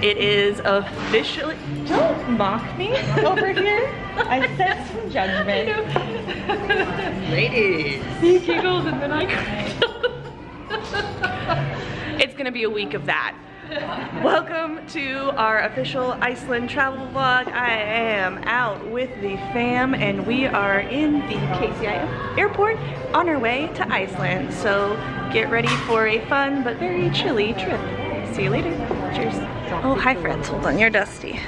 It is officially, don't mock me over here. I sense some judgment. Ladies. He giggled and then I cried. It's gonna be a week of that. Welcome to our official Iceland travel vlog. I am out with the fam and we are in the KCI airport on our way to Iceland. So get ready for a fun but very chilly trip. See you later. Cheers. Oh, hi friends. Hold on, you're dusty.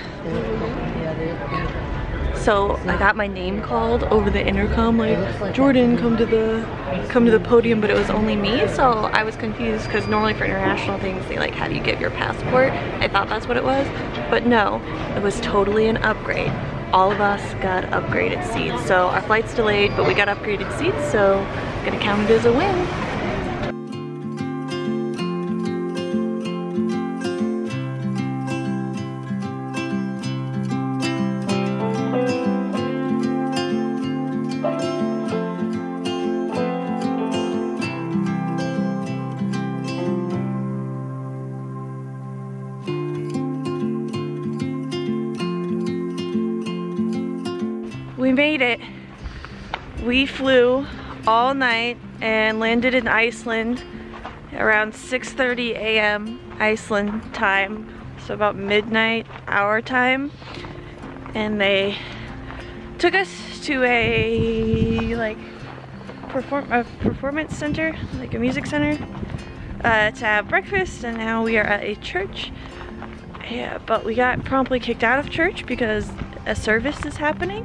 So I got my name called over the intercom, like, Jordan, come to the podium, but it was only me, so I was confused because normally for international things they like have you give your passport. I thought that's what it was, but no, it was totally an upgrade. All of us got upgraded seats, so our flight's delayed, but we got upgraded seats, so I'm gonna count it as a win. We made it. We flew all night and landed in Iceland around 6:30 a.m. Iceland time, so about midnight our time. And they took us to a performance center, like a music center, to have breakfast, and now we are at a church. Yeah, but we got promptly kicked out of church because a service is happening.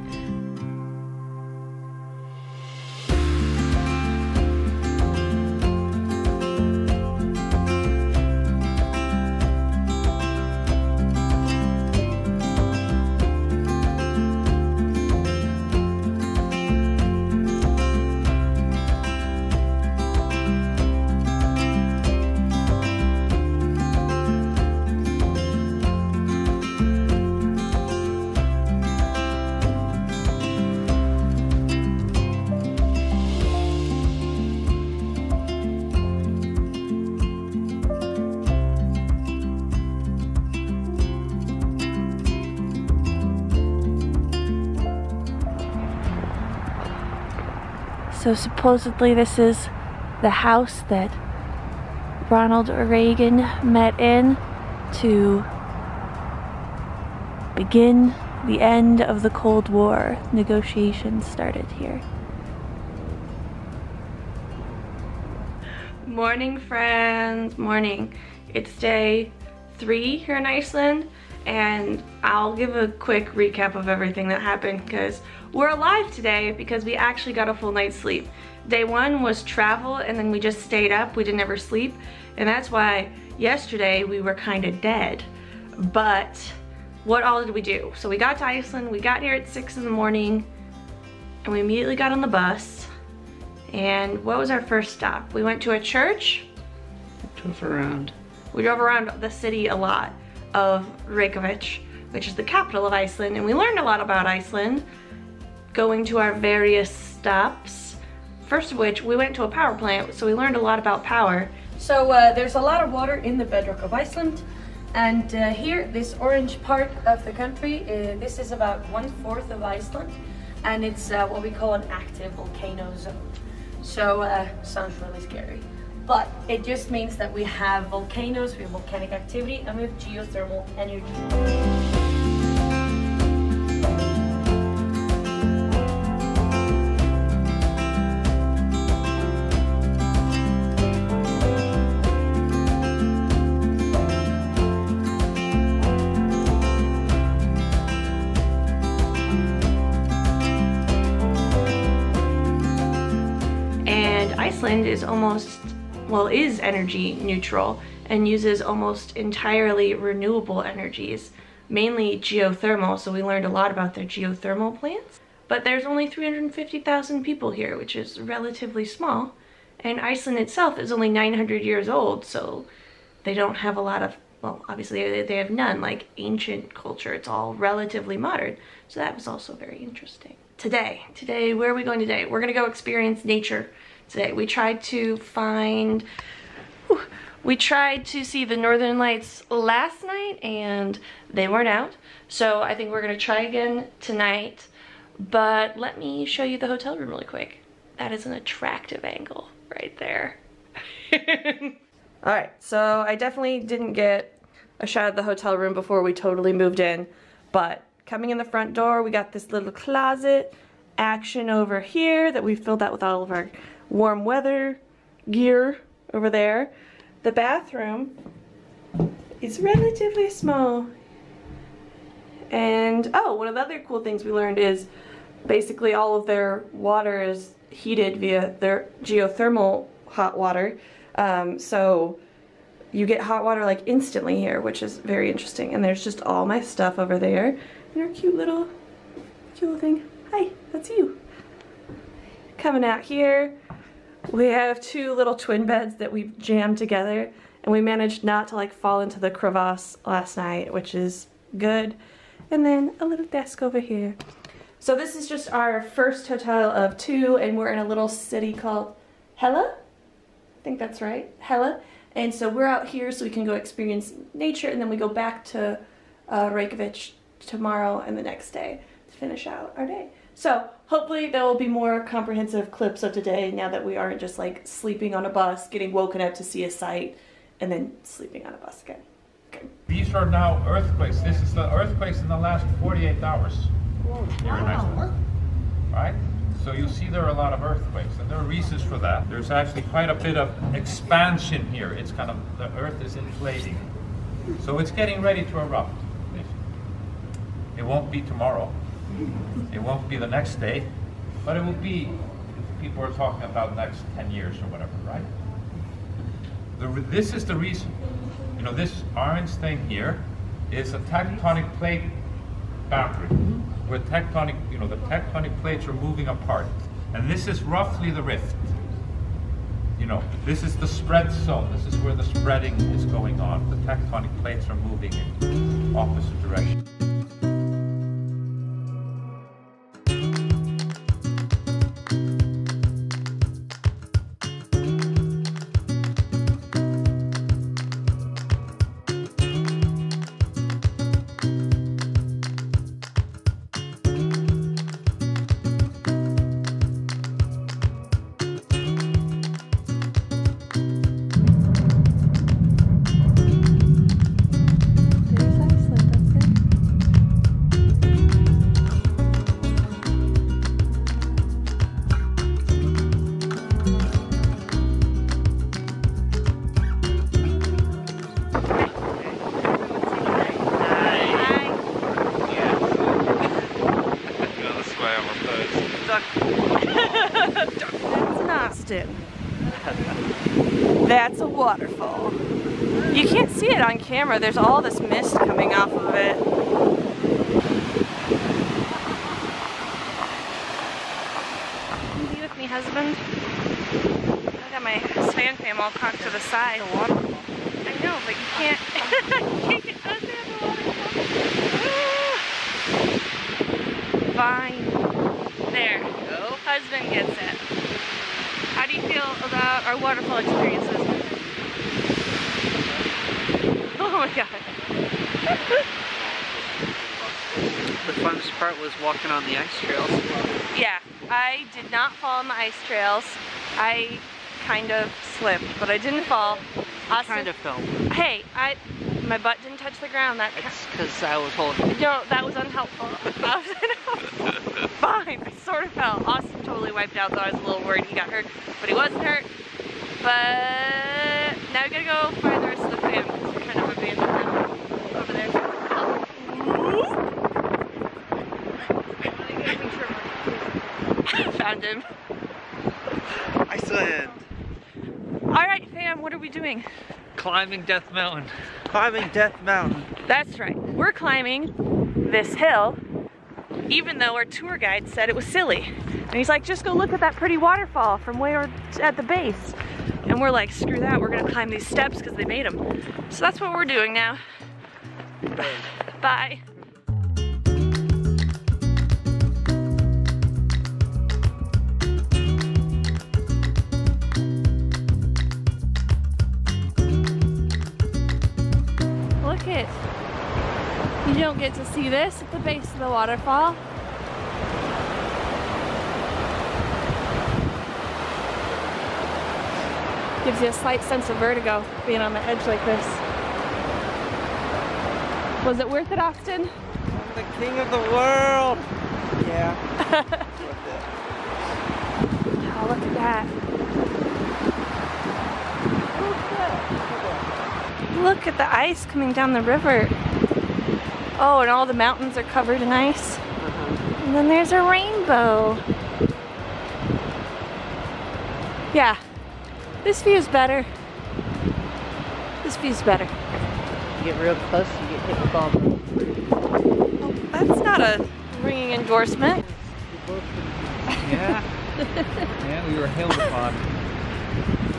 So supposedly this is the house that Ronald Reagan met in to begin the end of the Cold War. Negotiations started here. Morning friends, morning. It's day 3 here in Iceland, and I'll give a quick recap of everything that happened because we're alive today because we actually got a full night's sleep. Day 1 was travel, and then we just stayed up. We didn't ever sleep, and that's why yesterday we were kind of dead. But what all did we do? So we got to Iceland, we got here at 6 in the morning, and we immediately got on the bus. And what was our first stop? We went to a church. Drove around. We drove around the city a lot of Reykjavik, which is the capital of Iceland, and we learned a lot about Iceland going to our various stops. First of which, we went to a power plant, so we learned a lot about power. So there's a lot of water in the bedrock of Iceland, and here, this orange part of the country, this is about 1/4 of Iceland, and it's what we call an active volcano zone. So, sounds really scary. But it just means that we have volcanoes, we have volcanic activity, and we have geothermal energy. Iceland is is energy neutral and uses almost entirely renewable energies, mainly geothermal, so we learned a lot about their geothermal plants. But there's only 350,000 people here, which is relatively small, and Iceland itself is only 900 years old, so they don't have a lot of, well, obviously they have none, like ancient culture. It's all relatively modern, so that was also very interesting. Today, where are we going today? We're gonna go experience nature today. We tried to find We tried to see the Northern Lights last night and they weren't out. So I think we're gonna try again tonight. But let me show you the hotel room really quick. That is an attractive angle right there. All right, so I definitely didn't get a shot of the hotel room before we totally moved in, but coming in the front door, we got this little closet action over here that we filled out with all of our warm weather gear over there. The bathroom is relatively small. And, oh, one of the other cool things we learned is basically all of their water is heated via their geothermal hot water. So you get hot water like instantly here, which is very interesting. And there's just all my stuff over there. And our cute little thing. Hi, that's you. Coming out here, we have two little twin beds that we've jammed together. And we managed not to like fall into the crevasse last night, which is good. And then a little desk over here. So this is just our first hotel of 2, and we're in a little city called Hella. I think that's right, Hella. And so we're out here so we can go experience nature, and then we go back to Reykjavik tomorrow and the next day to finish out our day. So hopefully there will be more comprehensive clips of today now that we aren't just like sleeping on a bus, getting woken up to see a sight, and then sleeping on a bus again. Okay. These are now earthquakes. This is the earthquakes in the last 48 hours here in Iceland. Right? So you see there are a lot of earthquakes, and there are reasons for that. There's actually quite a bit of expansion here. It's kind of, the earth is inflating. So it's getting ready to erupt. It won't be tomorrow. It won't be the next day, but it will be, people are talking about next 10 years or whatever, right? This is the reason. You know, this orange thing here is a tectonic plate boundary. Where tectonic, you know, the tectonic plates are moving apart. And this is roughly the rift. You know, this is the spread zone. This is where the spreading is going on. The tectonic plates are moving in opposite directions. That's a waterfall. You can't see it on camera. There's all this mist coming off of it. Can you be with me, husband? I got my fan cam all cocked to the side. I know, but you can't. You can't get us at the waterfall. Fine. There. Go. Husband gets it. How do you feel about our waterfall experiences? Oh my god. The funnest part was walking on the ice trails. Yeah, I did not fall on the ice trails. I kind of slipped, but I didn't fall. I kind of fell. Hey, my butt didn't touch the ground. That's because I was holding it. No, that was unhelpful. Fine, I sort of fell. Austin totally wiped out, though I was a little worried he got hurt, but he wasn't hurt. But now we gotta go find the rest of the fam because we kind of abandoned them over there. Found him. Iceland. Alright fam, what are we doing? Climbing Death Mountain. Climbing Death Mountain. That's right. We're climbing this hill, even though our tour guide said it was silly. And he's like, just go look at that pretty waterfall from way at the base. And we're like, screw that, we're gonna climb these steps because they made them. So that's what we're doing now. Bye. get to see this at the base of the waterfall. Gives you a slight sense of vertigo being on the edge like this. Was it worth it, Austin? I'm the king of the world! Yeah. Oh, look at that. Look at the ice coming down the river. Oh, and all the mountains are covered in ice. And then there's a rainbow. Yeah, this view's better. This view's better. You get real close, you get hit with all the... Oh, that's not a ringing endorsement. Yeah. Yeah, we were hailed upon.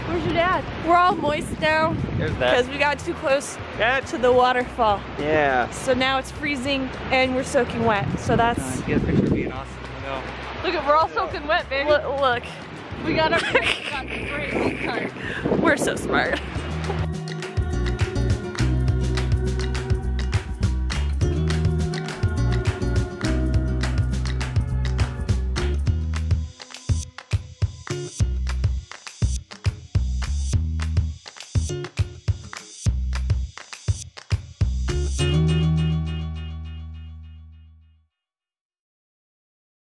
Where's your dad? We're all moist now There's because that. we got too close to the waterfall. Yeah. So now it's freezing and we're soaking wet. So that's... Get a picture of me and Austin. No. Look at, we're all soaking wet, baby. Look. We got our... We're so smart.